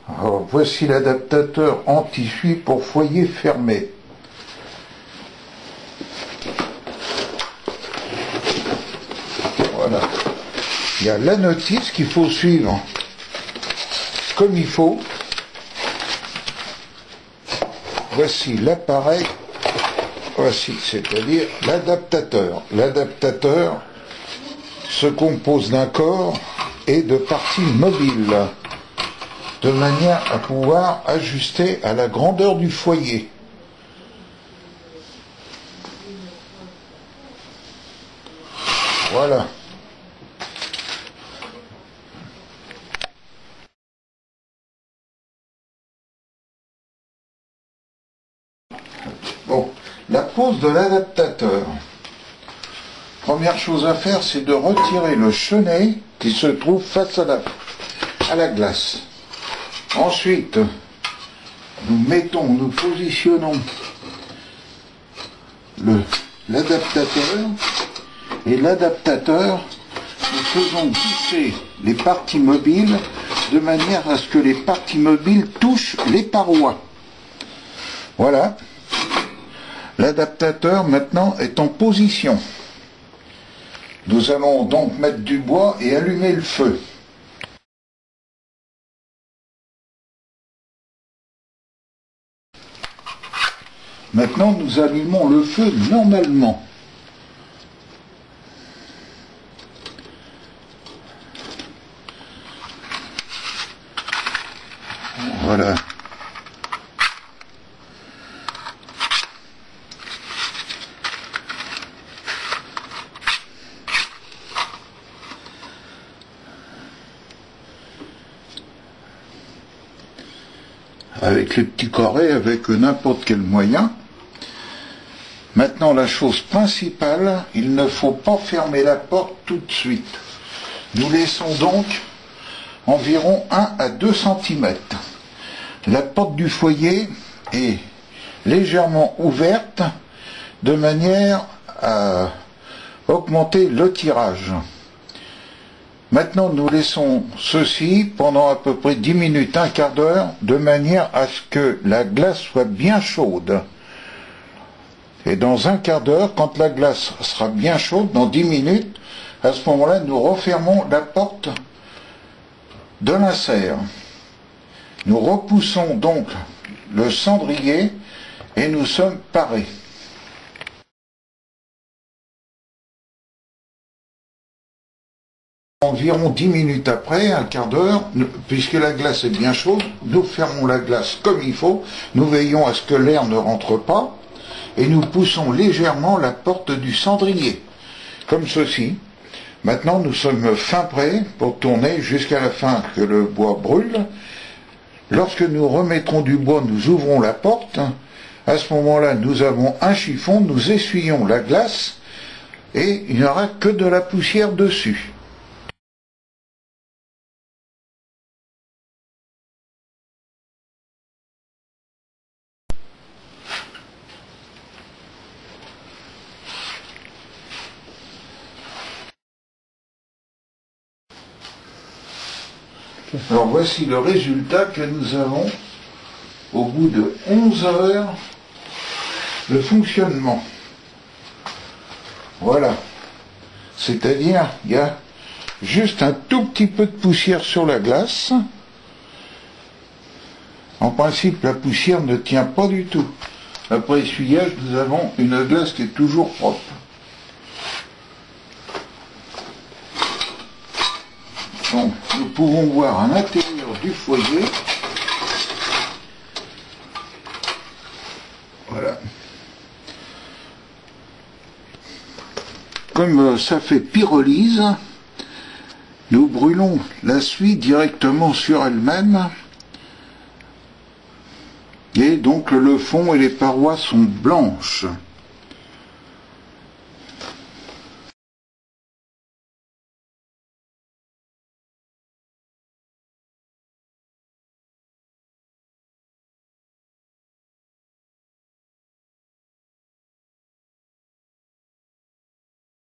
Alors, voici l'adaptateur anti-suie pour foyer fermé. Voilà. Il y a la notice qu'il faut suivre comme il faut. Voici l'appareil. Voici, c'est-à-dire l'adaptateur. L'adaptateur se compose d'un corps et de parties mobiles, de manière à pouvoir ajuster à la grandeur du foyer. Voilà. Bon, la pose de l'adaptateur. Première chose à faire, c'est de retirer le chenet qui se trouve face à la glace. Ensuite, nous positionnons l'adaptateur, et l'adaptateur, nous faisons glisser les parties mobiles de manière à ce que les parties mobiles touchent les parois. Voilà. L'adaptateur maintenant est en position. Nous allons donc mettre du bois et allumer le feu. Maintenant, nous allumons le feu normalement. Voilà. Avec les petits carrés, avec n'importe quel moyen. Maintenant, la chose principale, il ne faut pas fermer la porte tout de suite. Nous laissons donc environ 1 à 2 cm. La porte du foyer est légèrement ouverte de manière à augmenter le tirage. Maintenant, nous laissons ceci pendant à peu près 10 minutes, un quart d'heure, de manière à ce que la glace soit bien chaude. Et dans un quart d'heure, quand la glace sera bien chaude, dans 10 minutes, à ce moment-là, nous refermons la porte de l'insert. Nous repoussons donc le cendrier et nous sommes parés. Environ 10 minutes après, un quart d'heure, puisque la glace est bien chaude, nous fermons la glace comme il faut, nous veillons à ce que l'air ne rentre pas, et nous poussons légèrement la porte du cendrier, comme ceci. Maintenant, nous sommes fin prêts pour tourner jusqu'à la fin que le bois brûle. Lorsque nous remettrons du bois, nous ouvrons la porte. À ce moment-là, nous avons un chiffon, nous essuyons la glace, et il n'y aura que de la poussière dessus. Alors voici le résultat que nous avons au bout de 11 heures de fonctionnement. Voilà. C'est-à-dire, il y a juste un tout petit peu de poussière sur la glace. En principe, la poussière ne tient pas du tout. Après essuyage, nous avons une glace qui est toujours propre. Donc, nous pouvons voir à l'intérieur du foyer. Voilà. Comme ça fait pyrolyse, nous brûlons la suie directement sur elle-même. Et donc le fond et les parois sont blanches.